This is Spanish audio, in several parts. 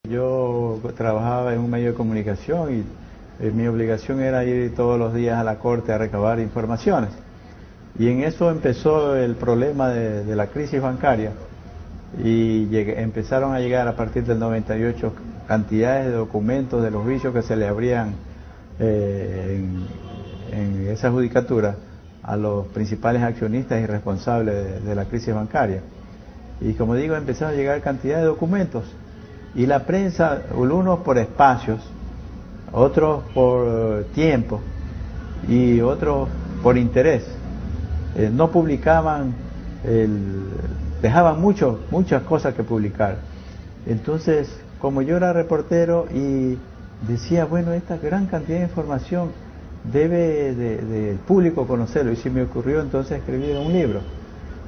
Yo trabajaba en un medio de comunicación y mi obligación era ir todos los días a la corte a recabar informaciones. Y en eso empezó el problema de la crisis bancaria y empezaron a llegar a partir del 98 cantidades de documentos de los vicios que se le abrían en esa judicatura a los principales accionistas y responsables de la crisis bancaria. Y como digo, empezaron a llegar cantidad de documentos y la prensa, unos por espacios, otros por tiempo y otros por interés, no publicaban, dejaban muchas cosas que publicar. Entonces, como yo era reportero y decía, bueno, esta gran cantidad de información debe del público conocerlo, y se me ocurrió entonces escribir un libro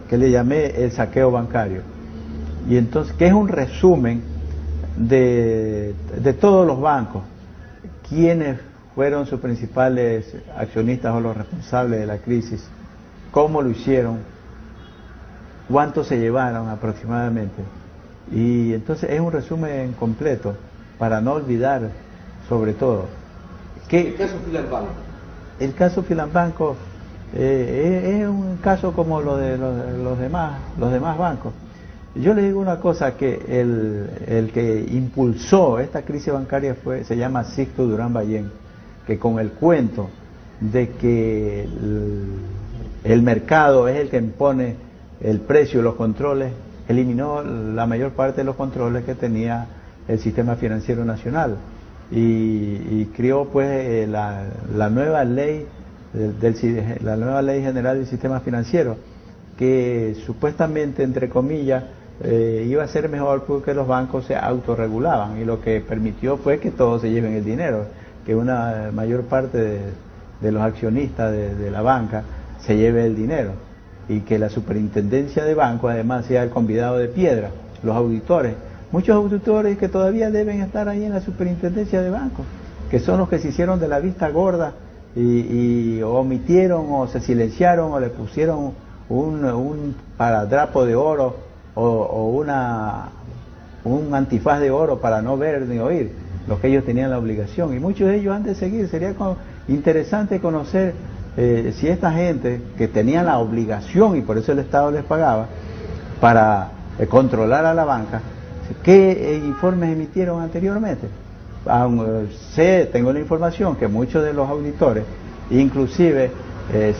que le llamé El saqueo bancario, y entonces que es un resumen de todos los bancos, quiénes fueron sus principales accionistas o los responsables de la crisis, cómo lo hicieron, cuánto se llevaron aproximadamente. Y entonces es un resumen completo para no olvidar, sobre todo. ¿El caso Filambanco? El caso Filambanco es un caso como lo de los demás bancos. Yo le digo una cosa, que el que impulsó esta crisis bancaria se llama Sixto Durán Ballén, que con el cuento de que el mercado es el que impone el precio y los controles, eliminó la mayor parte de los controles que tenía el sistema financiero nacional y creó pues la nueva ley la nueva ley general del sistema financiero, que supuestamente, entre comillas, iba a ser mejor porque los bancos se autorregulaban, y lo que permitió fue que todos se lleven el dinero, que una mayor parte de los accionistas de la banca se lleve el dinero, y que la superintendencia de bancos además sea el convidado de piedra, los auditores, muchos auditores que todavía deben estar ahí en la superintendencia de bancos, que son los que se hicieron de la vista gorda y omitieron o se silenciaron o le pusieron un paradrapo de oro o un antifaz de oro para no ver ni oír lo que ellos tenían la obligación, y muchos de ellos han de seguir. Sería interesante conocer si esta gente que tenía la obligación, y por eso el Estado les pagaba para controlar a la banca, qué informes emitieron anteriormente. Tengo la información que muchos de los auditores inclusive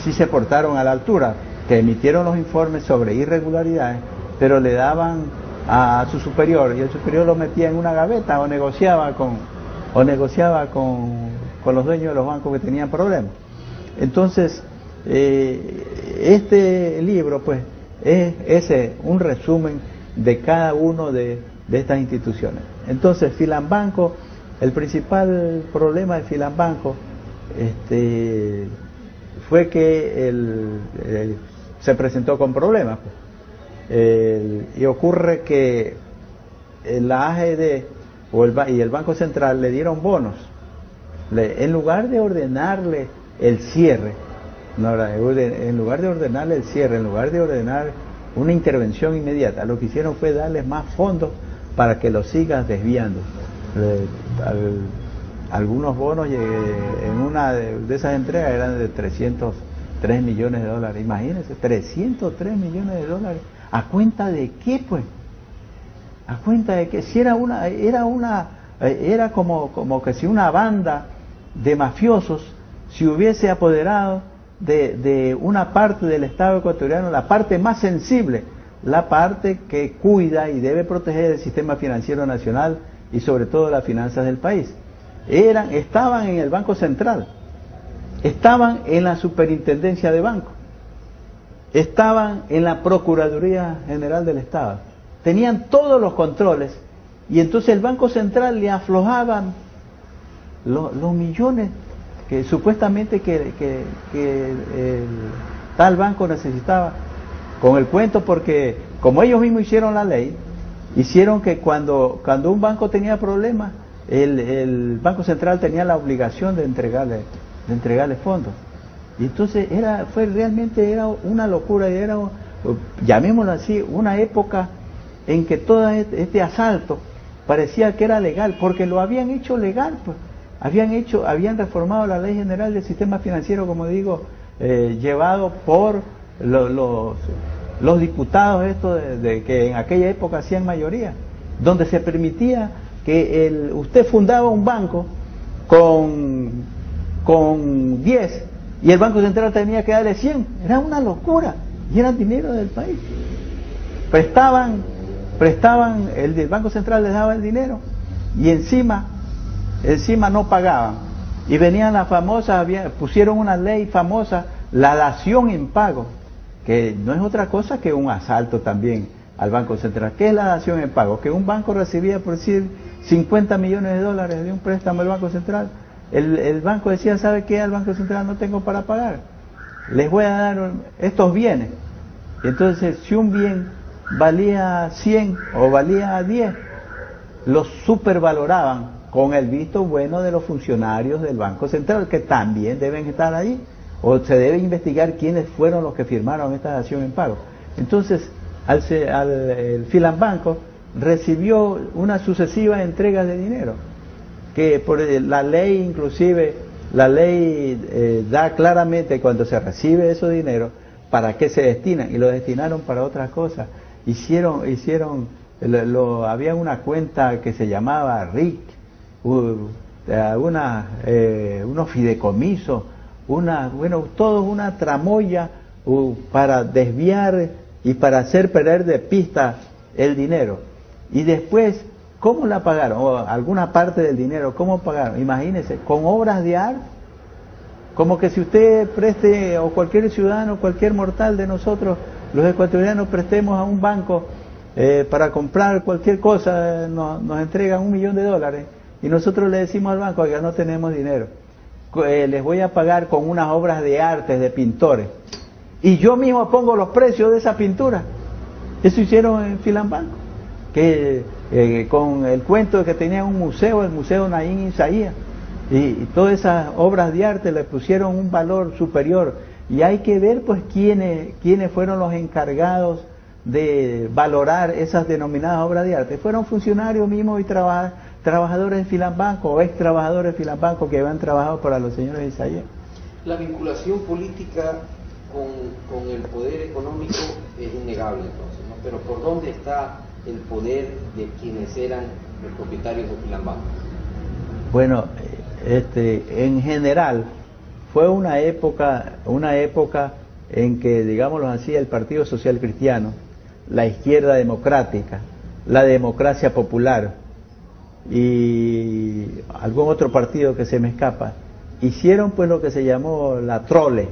sí se portaron a la altura, que emitieron los informes sobre irregularidades, pero le daban a su superior, y el superior lo metía en una gaveta o negociaba con los dueños de los bancos que tenían problemas. Entonces, este libro pues es un resumen de cada uno de estas instituciones. Entonces, Filambanco, el principal problema de Filambanco fue que se presentó con problemas, y ocurre que la AGD y el Banco Central le dieron bonos. En lugar de ordenarle el cierre, en lugar de ordenar una intervención inmediata, lo que hicieron fue darles más fondos para que lo sigan desviando. Algunos bonos en una de esas entregas eran de 303 millones de dólares. Imagínense, 303 millones de dólares. ¿A cuenta de qué, pues? ¿A cuenta de qué? Si era como que si una banda de mafiosos se hubiese apoderado de una parte del Estado ecuatoriano, la parte más sensible, la parte que cuida y debe proteger el sistema financiero nacional y sobre todo las finanzas del país. Estaban en el Banco Central, estaban en la Superintendencia de Bancos, estaban en la Procuraduría General del Estado, tenían todos los controles, y entonces el Banco Central le aflojaban los millones que supuestamente que tal banco necesitaba, con el cuento, porque como ellos mismos hicieron la ley, hicieron que cuando un banco tenía problemas, el Banco Central tenía la obligación de entregarle fondos. Y entonces realmente era una locura, y llamémoslo así, una época en que todo este asalto parecía que era legal, porque lo habían hecho legal, pues. Habían reformado la Ley General del Sistema Financiero, como digo, llevado por los diputados estos de que en aquella época hacían mayoría, donde se permitía que usted fundaba un banco con 10 y el Banco Central tenía que darle 100. Era una locura y era dinero del país. Prestaban, el Banco Central les daba el dinero y encima no pagaban. Y venían las famosas, pusieron una ley famosa, la dación en pago, que no es otra cosa que un asalto también al Banco Central. ¿Qué es la dación en pago? Que un banco recibía, por decir, 50 millones de dólares de un préstamo del Banco Central. El banco decía, ¿sabe qué? Al Banco Central no tengo para pagar. Les voy a dar estos bienes. Entonces, si un bien valía 100 o valía 10, los supervaloraban con el visto bueno de los funcionarios del Banco Central, que también deben estar ahí, o se debe investigar quiénes fueron los que firmaron esta dación en pago. Entonces, el Filambanco recibió una sucesiva entrega de dinero, que por la ley, inclusive, la ley da claramente cuando se recibe ese dinero, para qué se destinan, y lo destinaron para otras cosas. Había una cuenta que se llamaba RIC, unos fideicomisos, todo una tramoya para desviar y para hacer perder de pista el dinero. Y después, ¿cómo la pagaron? O alguna parte del dinero, ¿cómo pagaron? Imagínense, con obras de arte. Como que si usted preste, o cualquier ciudadano, cualquier mortal de nosotros, los ecuatorianos, prestemos a un banco para comprar cualquier cosa, nos entregan $1 millón y nosotros le decimos al banco, oiga, no tenemos dinero, les voy a pagar con unas obras de arte de pintores, y yo mismo pongo los precios de esa pintura. Eso hicieron en Filambanco, que con el cuento de que tenían un museo, el Museo Naín Isaías, y todas esas obras de arte le pusieron un valor superior. Y hay que ver pues quiénes fueron los encargados de valorar esas denominadas obras de arte. Fueron funcionarios mismos y trabajadores de Filambanco o ex trabajadores de Filambanco que habían trabajado para los señores de Isaías. La vinculación política con el poder económico es innegable, entonces, ¿no? Pero ¿por dónde está el poder de quienes eran los propietarios de Filambanco? Bueno, en general fue una época en que, digámoslo así, el Partido Social Cristiano, la izquierda democrática, la democracia popular y algún otro partido que se me escapa, hicieron pues lo que se llamó la trole.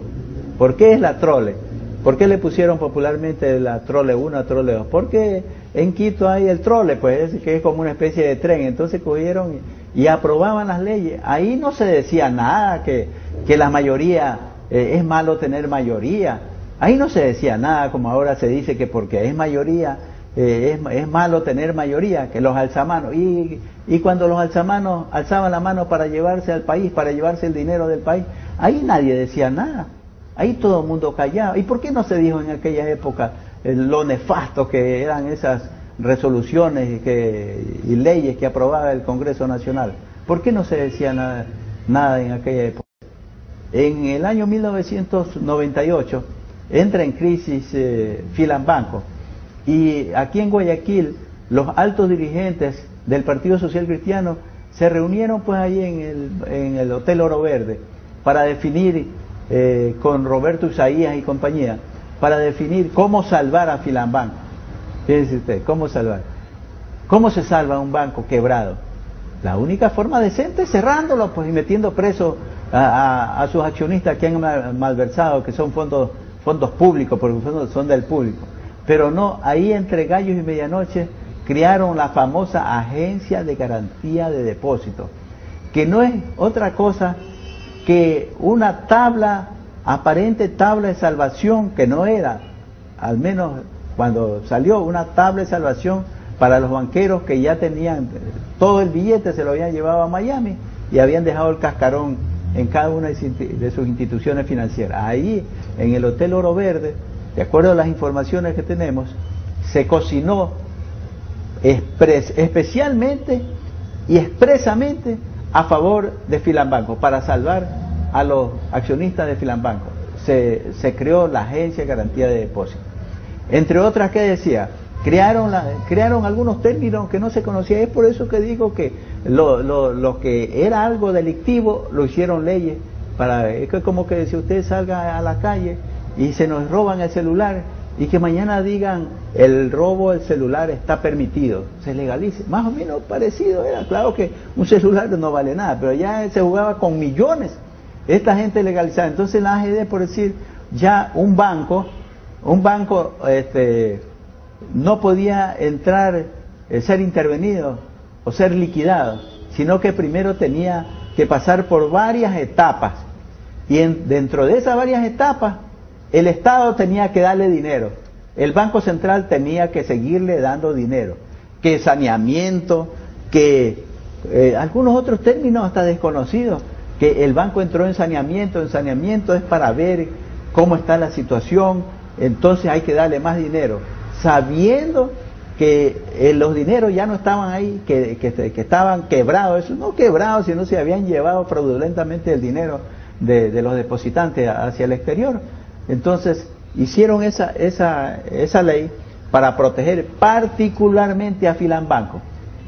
¿Por qué es la trole? ¿Por qué le pusieron popularmente la trole 1, trole 2? Porque en Quito hay el trole, pues, que es como una especie de tren. Entonces cogieron y aprobaban las leyes. Ahí no se decía nada que la mayoría, es malo tener mayoría. Ahí no se decía nada como ahora se dice que porque es mayoría, es malo tener mayoría, que los alzamanos. Y cuando los alzamanos alzaban la mano para llevarse al país, para llevarse el dinero del país, ahí nadie decía nada. Ahí todo el mundo callaba. ¿Y por qué no se dijo en aquella época lo nefasto que eran esas resoluciones y leyes que aprobaba el Congreso Nacional? ¿Por qué no se decía nada en aquella época? En el año 1998 entra en crisis Filambanco, y aquí en Guayaquil los altos dirigentes del Partido Social Cristiano se reunieron pues ahí en el Hotel Oro Verde para definir con Roberto Isaías y compañía, para definir cómo salvar a Filambanco. Fíjense usted, ¿cómo salvar? ¿Cómo se salva un banco quebrado? La única forma decente es cerrándolo pues, y metiendo preso a sus accionistas que han malversado, que son fondos públicos, porque son del público. Pero no, ahí entre gallos y medianoche crearon la famosa Agencia de Garantía de Depósitos, que no es otra cosa que una aparente tabla de salvación, que no era, al menos cuando salió, una tabla de salvación para los banqueros que ya tenían todo el billete, se lo habían llevado a Miami y habían dejado el cascarón en cada una de sus instituciones financieras. Ahí, en el Hotel Oro Verde, de acuerdo a las informaciones que tenemos, se cocinó especialmente y expresamente a favor de Filambanco, para salvar a los accionistas de Filambanco. Se creó la Agencia de Garantía de Depósitos. Entre otras, ¿qué decía? Crearon algunos términos que no se conocían. Es por eso que digo que lo que era algo delictivo lo hicieron leyes. Es como que si usted salga a la calle y se nos roban el celular y que mañana digan el robo del celular está permitido, se legalice. Más o menos parecido era. Claro que un celular no vale nada, pero ya se jugaba con millones. Esta gente legalizada. Entonces la AGD, por decir, ya un banco no podía entrar, ser intervenido o ser liquidado, sino que primero tenía que pasar por varias etapas, y dentro de esas varias etapas el Estado tenía que darle dinero, el Banco Central tenía que seguirle dando dinero, que saneamiento, que algunos otros términos hasta desconocidos, que el banco entró en saneamiento es para ver cómo está la situación, entonces hay que darle más dinero, sabiendo que los dineros ya no estaban ahí, que estaban quebrados, eso no quebrados, sino se habían llevado fraudulentamente el dinero de los depositantes hacia el exterior. Entonces hicieron esa ley para proteger particularmente a Filambanco.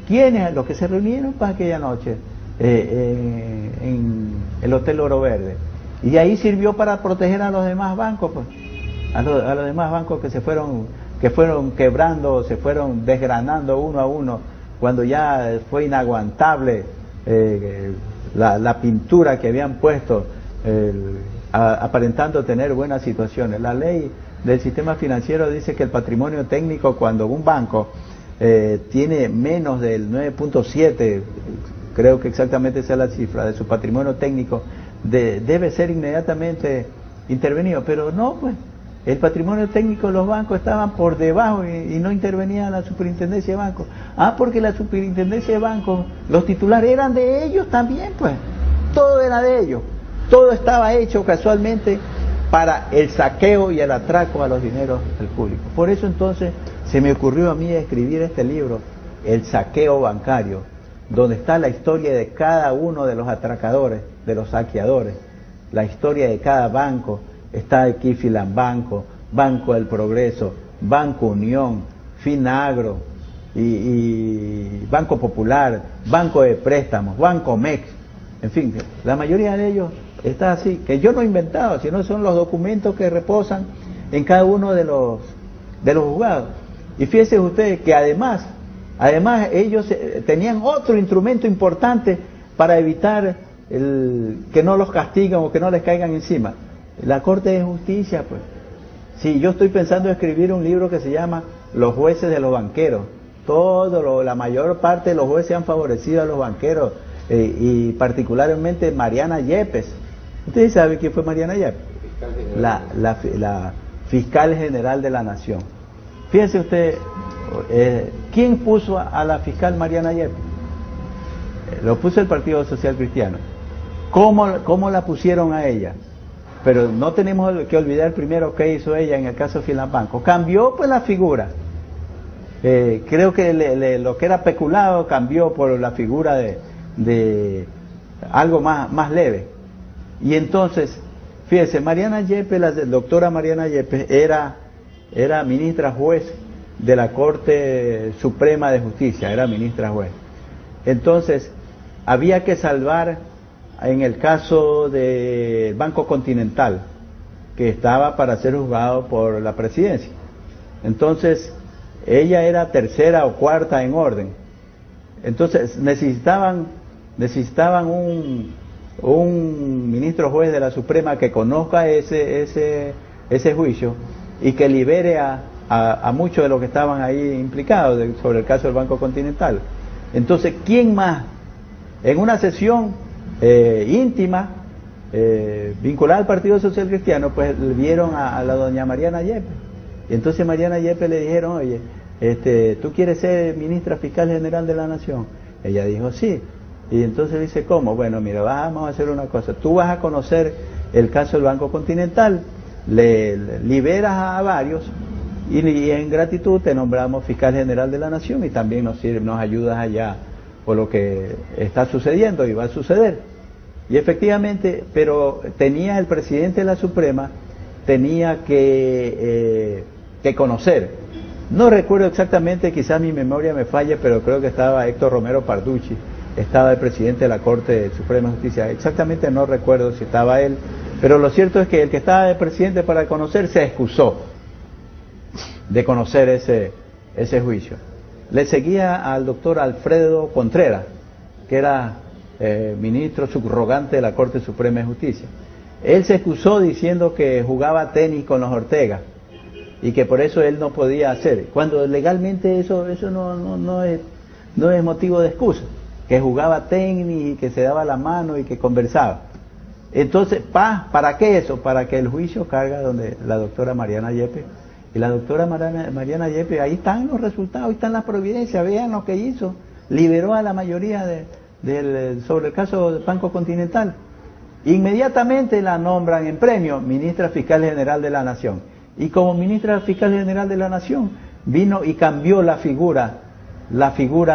¿Quiénes? Los que se reunieron para aquella noche en el Hotel Oro Verde, y de ahí sirvió para proteger a los demás bancos, pues, a los demás bancos que fueron quebrando, se fueron desgranando uno a uno, cuando ya fue inaguantable la pintura que habían puesto, aparentando tener buenas situaciones. La ley del sistema financiero dice que el patrimonio técnico, cuando un banco tiene menos del 9.7, creo que exactamente esa es la cifra de su patrimonio técnico, debe ser inmediatamente intervenido. Pero no, pues el patrimonio técnico de los bancos estaban por debajo y no intervenía la superintendencia de bancos. Porque la superintendencia de bancos, los titulares eran de ellos también, pues todo era de ellos, todo estaba hecho casualmente para el saqueo y el atraco a los dineros del público. Por eso entonces se me ocurrió a mí escribir este libro, El saqueo bancario, donde está la historia de cada uno de los atracadores, de los saqueadores, la historia de cada banco. Está aquí Filambanco, Banco del Progreso, Banco Unión, Finagro, y Banco Popular, Banco de Préstamos, Banco Mex, en fin, la mayoría de ellos está así, que yo no he inventado, sino son los documentos que reposan en cada uno de los juzgados. Y fíjense ustedes que además ellos tenían otro instrumento importante para evitar que no los castiguen o que no les caigan encima. La Corte de Justicia, pues. Sí, yo estoy pensando en escribir un libro que se llama Los jueces de los banqueros. La mayor parte de los jueces han favorecido a los banqueros, y particularmente Mariana Yepes. ¿Ustedes saben quién fue Mariana Yepes? La fiscal general de la Nación. Fíjense usted, ¿quién puso a la fiscal Mariana Yepes? Lo puso el Partido Social Cristiano. ¿Cómo la pusieron a ella? Pero no tenemos que olvidar primero qué hizo ella en el caso de Filambanco. Cambió pues la figura. Creo que lo que era peculado cambió por la figura de algo más leve. Y entonces, fíjese, Mariana Yepes, la doctora Mariana Yepes, era ministra juez de la Corte Suprema de Justicia, era ministra juez. Entonces, había que salvar, en el caso del Banco Continental, que estaba para ser juzgado por la presidencia. Entonces, ella era tercera o cuarta en orden. Entonces, necesitaban un ministro juez de la Suprema que conozca ese juicio y que libere a muchos de los que estaban ahí implicados sobre el caso del Banco Continental. Entonces, ¿quién más? En una sesión íntima, vinculada al Partido Social Cristiano, pues vieron a la doña Mariana Yepes. Y entonces Mariana Yepes le dijeron, oye, ¿tú quieres ser ministra fiscal general de la Nación? Ella dijo, sí. Y entonces dice, ¿cómo? Bueno, mira, vamos a hacer una cosa. Tú vas a conocer el caso del Banco Continental, le liberas a varios y en gratitud te nombramos fiscal general de la Nación y también nos ayudas allá por lo que está sucediendo y va a suceder. Y efectivamente, pero tenía el presidente de la Suprema, tenía que conocer. No recuerdo exactamente, quizás mi memoria me falle, pero creo que estaba Héctor Romero Parducci, estaba el presidente de la Corte Suprema de Justicia. Exactamente no recuerdo si estaba él, pero lo cierto es que el que estaba de presidente para conocer se excusó de conocer ese juicio. Le seguía al doctor Alfredo Contreras, que era ministro subrogante de la Corte Suprema de Justicia. Él se excusó diciendo que jugaba tenis con los Ortega y que por eso él no podía hacer, cuando legalmente eso no es motivo de excusa, que jugaba tenis y que se daba la mano y que conversaba. Entonces, ¿para qué eso? Para que el juicio carga donde la doctora Mariana Yepes. Y la doctora Mariana Yepes, ahí están los resultados, ahí están las providencias, vean lo que hizo, liberó a la mayoría sobre el caso del Banco Continental. Inmediatamente la nombran en premio ministra fiscal general de la Nación. Y como ministra fiscal general de la Nación, vino y cambió la figura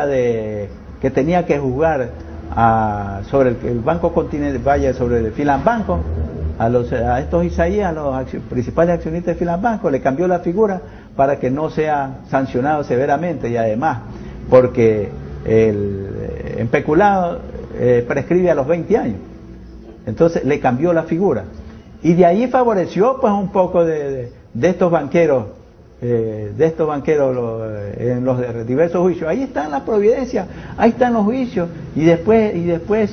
de que tenía que juzgar sobre el Banco Continental, sobre el Filambanco, a estos Isaías, a los principales accionistas de Filambanco, le cambió la figura para que no sea sancionado severamente, y además porque en peculado prescribe a los 20 años. Entonces le cambió la figura. Y de ahí favoreció pues un poco de estos banqueros, en los diversos juicios. Ahí están las providencias, ahí están los juicios, y después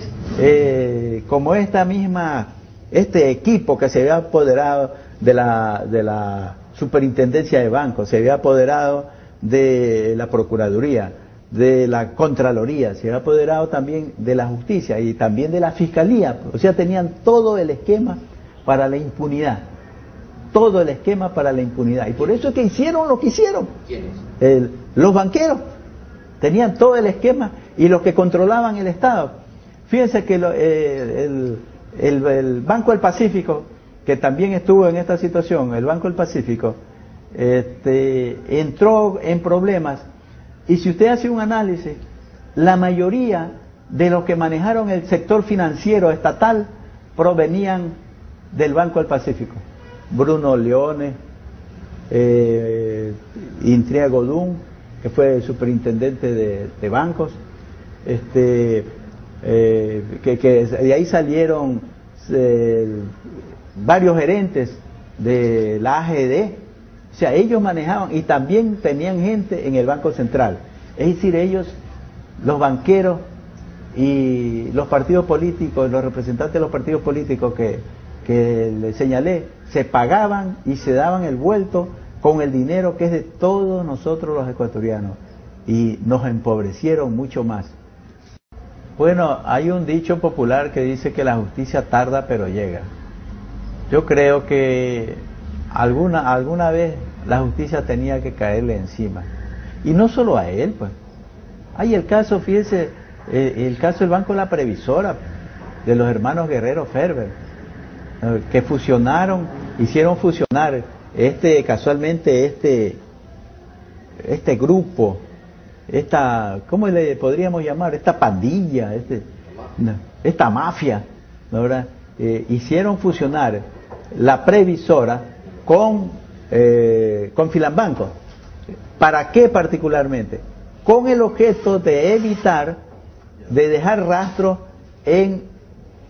como este equipo que se había apoderado de la superintendencia de bancos, se había apoderado de la Procuraduría, de la Contraloría, se había apoderado también de la Justicia y también de la Fiscalía, o sea, tenían todo el esquema para la impunidad. Todo el esquema para la impunidad. Y por eso es que hicieron lo que hicieron. ¿Quiénes? Los banqueros tenían todo el esquema y los que controlaban el Estado. Fíjense que el Banco del Pacífico, que también estuvo en esta situación, el Banco del Pacífico, entró en problemas. Y si usted hace un análisis, la mayoría de los que manejaron el sector financiero estatal provenían del Banco del Pacífico. Bruno Leone, Intria Godún, que fue superintendente de bancos, que de ahí salieron varios gerentes de la AGD, o sea, ellos manejaban y también tenían gente en el Banco Central, es decir, ellos, los banqueros y los partidos políticos, los representantes de los partidos políticos que les señalé, se pagaban y se daban el vuelto con el dinero que es de todos nosotros los ecuatorianos, y nos empobrecieron mucho más. Bueno, hay un dicho popular que dice que la justicia tarda pero llega. Yo creo que alguna vez la justicia tenía que caerle encima, y no solo a él, pues. Hay el caso, fíjese, el caso del Banco de la Previsora, de los hermanos Guerrero Ferber, que hicieron fusionar casualmente este grupo, ¿cómo le podríamos llamar? Esta pandilla, esta mafia, ¿verdad? Hicieron fusionar la Previsora con Filambanco. ¿Para qué particularmente? Con el objeto de evitar, de dejar rastro en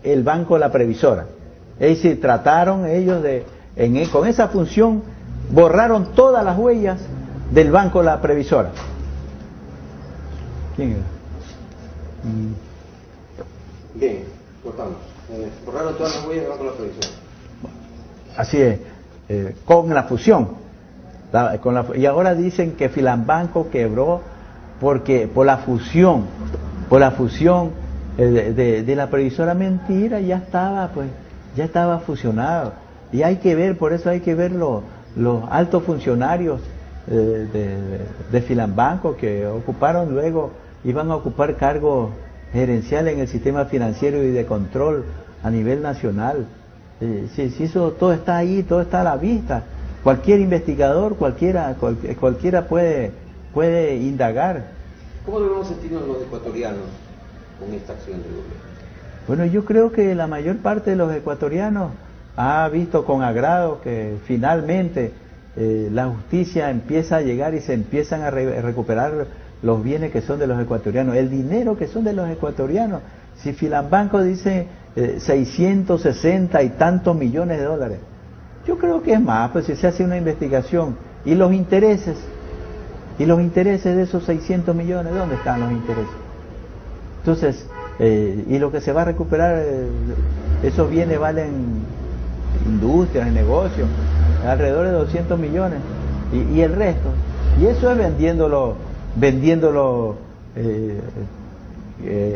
el Banco de la Previsora. Es decir, trataron ellos con esa función, borraron todas las huellas del Banco de la Previsora. ¿Quién era? Bien, cortamos. Borraron todas las huellas del Banco de la Previsora. Así es, con la fusión. Y ahora dicen que Filambanco quebró por la fusión de la Previsora. Mentira, ya estaba fusionado. Y hay que ver, por eso hay que ver los altos funcionarios de Filambanco que iban a ocupar cargos gerenciales en el sistema financiero y de control a nivel nacional. Si eso todo está ahí, todo está a la vista. Cualquier investigador, cualquiera puede indagar. ¿Cómo debemos sentirnos los ecuatorianos con esta acción del gobierno? Bueno, yo creo que la mayor parte de los ecuatorianos ha visto con agrado que finalmente la justicia empieza a llegar y se empiezan a recuperar los bienes que son de los ecuatorianos, el dinero que son de los ecuatorianos. Si Filambanco dice 660 y tantos millones de dólares, yo creo que es más, pues si se hace una investigación. Y los intereses de esos 600 millones, ¿dónde están los intereses? Entonces, y lo que se va a recuperar, esos bienes valen industrias, negocios, alrededor de 200 millones. Y el resto, y eso es vendiéndolo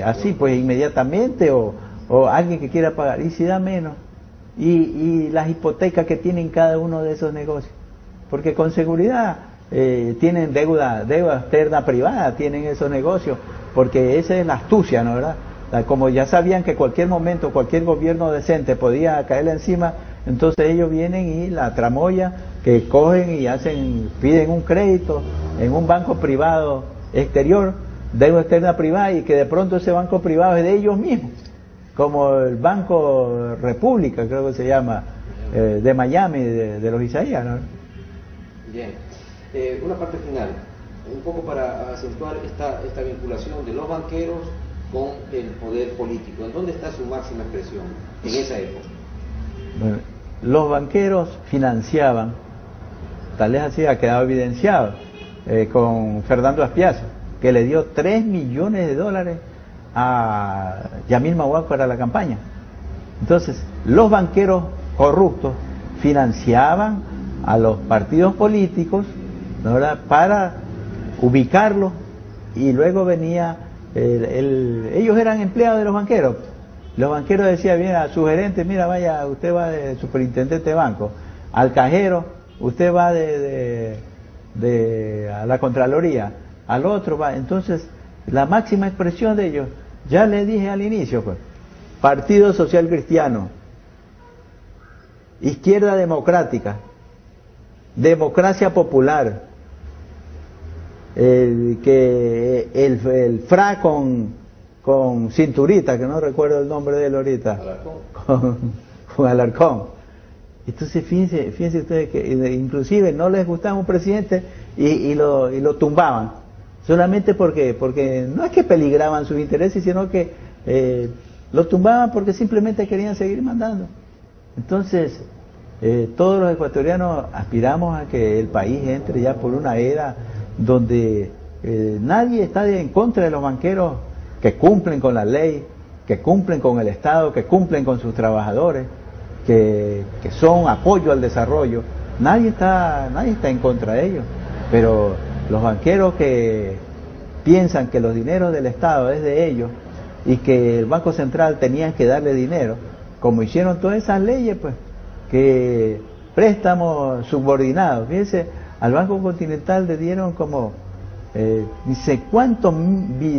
así, pues inmediatamente, o alguien que quiera pagar, y si da menos. Y las hipotecas que tienen cada uno de esos negocios, porque con seguridad tienen deuda externa privada, tienen esos negocios, porque esa es la astucia, ¿no, verdad? Como ya sabían que cualquier momento, cualquier gobierno decente podía caerle encima, entonces ellos vienen y la tramoya, que cogen y piden un crédito en un banco privado exterior, deuda externa privada, y que de pronto ese banco privado es de ellos mismos, como el Banco República, creo que se llama, de Miami, de los Isaías, ¿no? Bien, una parte final, un poco para acentuar esta vinculación de los banqueros con el poder político. ¿En dónde está su máxima expresión en esa época? Bueno, los banqueros financiaban, tal vez así ha quedado evidenciado, con Fernando Aspiaza, que le dio 3 millones de dólares a Yamil Mahuac para la campaña. Entonces, los banqueros corruptos financiaban a los partidos políticos, ¿no, verdad?, para ubicarlos, y luego venía ellos eran empleados de los banqueros. Los banqueros decían bien a su gerente: mira, vaya, usted va de superintendente de banco, al cajero usted va a la Contraloría, al otro va. Entonces, la máxima expresión de ellos, ya le dije al inicio, pues, Partido Social Cristiano, Izquierda Democrática, Democracia Popular, el FRA con cinturita, que no recuerdo el nombre de él ahorita, con Alarcón. Entonces fíjense ustedes que inclusive no les gustaba un presidente y lo tumbaban, solamente porque no es que peligraban sus intereses, sino que lo tumbaban porque simplemente querían seguir mandando. Entonces, todos los ecuatorianos aspiramos a que el país entre ya por una era donde nadie está en contra de los banqueros que cumplen con la ley, que cumplen con el Estado, que cumplen con sus trabajadores, que son apoyo al desarrollo. Nadie está en contra de ellos, pero los banqueros que piensan que los dineros del Estado es de ellos y que el Banco Central tenía que darle dinero, como hicieron todas esas leyes, pues, que préstamos subordinados. Fíjense, al Banco Continental le dieron como ni sé cuánto,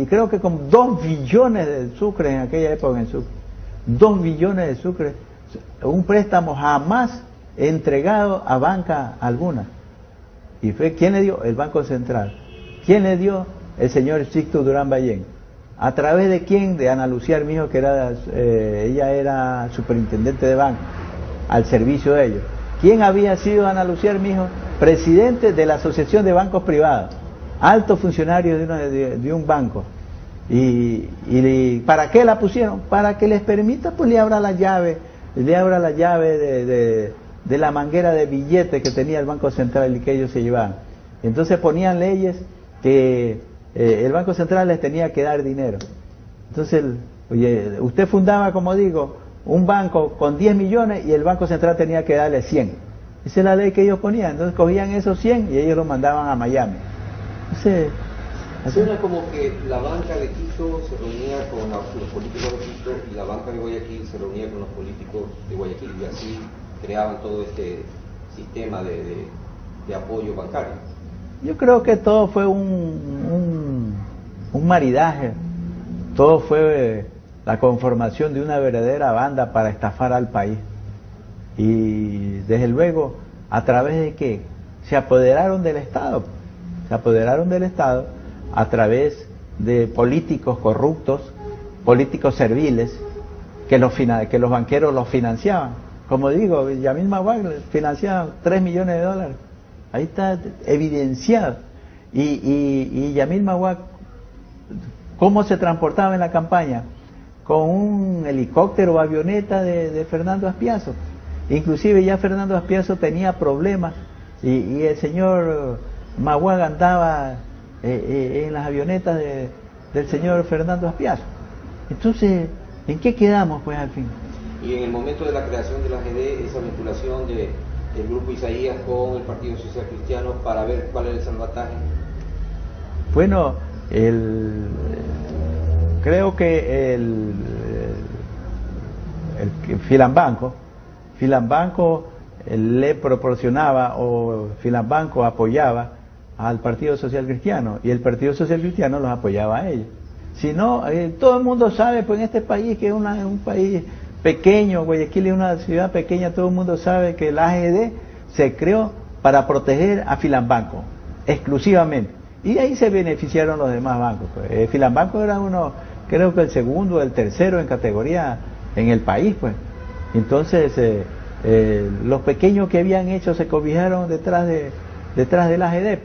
creo que como 2 billones de sucres en aquella época en Sucre. 2 billones de sucres, un préstamo jamás entregado a banca alguna. ¿Y fue quién le dio? El Banco Central. ¿Quién le dio? El señor Sixto Durán Ballén. ¿A través de quién? De Ana Lucía Armijo, que ella era superintendente de banco, al servicio de ellos. ¿Quién había sido Ana Lucía Armijo? Presidente de la Asociación de Bancos Privados, alto funcionario de un banco. ¿Y para qué la pusieron? Para que les permita, pues le abra la llave de la manguera de billetes que tenía el Banco Central y que ellos se llevaban. Entonces ponían leyes que el Banco Central les tenía que dar dinero. Entonces, oye, usted fundaba, como digo, un banco con 10 millones y el Banco Central tenía que darle 100. Esa es la ley que ellos ponían. Entonces cogían esos 100 y ellos los mandaban a Miami. Entonces, suena como que la banca de Quito se reunía con los políticos de Quito y la banca de Guayaquil se reunía con los políticos de Guayaquil, y así creaban todo este sistema de apoyo bancario. Yo creo que todo fue un maridaje, todo fue la conformación de una verdadera banda para estafar al país. Y desde luego ¿A través de qué? Se apoderaron del Estado. Se apoderaron del Estado a través de políticos corruptos, políticos serviles, que los banqueros los financiaban. Como digo, Yamil Maguad financiaba $3 millones. Ahí está evidenciado. Y Yamil Maguad, ¿cómo se transportaba en la campaña? Con un helicóptero o avioneta de Fernando Aspiazo. Inclusive ya Fernando Aspiazo tenía problemas y el señor Maguad andaba en las avionetas del señor Fernando Aspiazo. Entonces, ¿en qué quedamos pues al fin? Y en el momento de la creación de la AGD, esa vinculación del grupo Isaías con el Partido Social Cristiano para ver cuál era el salvataje. Bueno, creo que el Filambanco le proporcionaba, o Filambanco apoyaba al Partido Social Cristiano, y el Partido Social Cristiano los apoyaba a ellos. Si no, todo el mundo sabe, pues en este país, que es un país pequeño, Guayaquil es una ciudad pequeña, todo el mundo sabe que la AGD se creó para proteger a Filambanco, exclusivamente. Y ahí se beneficiaron los demás bancos. Pues. Filambanco era creo que el segundo, el tercero en categoría en el país, pues. Entonces, los pequeños que habían hecho se cobijaron detrás de la AGD.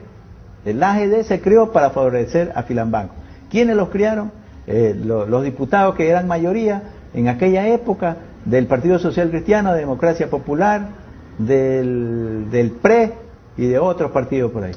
La AGD se creó para favorecer a Filambanco. ¿Quiénes los criaron? Los diputados que eran mayoría en aquella época del Partido Social Cristiano, de Democracia Popular, del PRE y de otros partidos por ahí.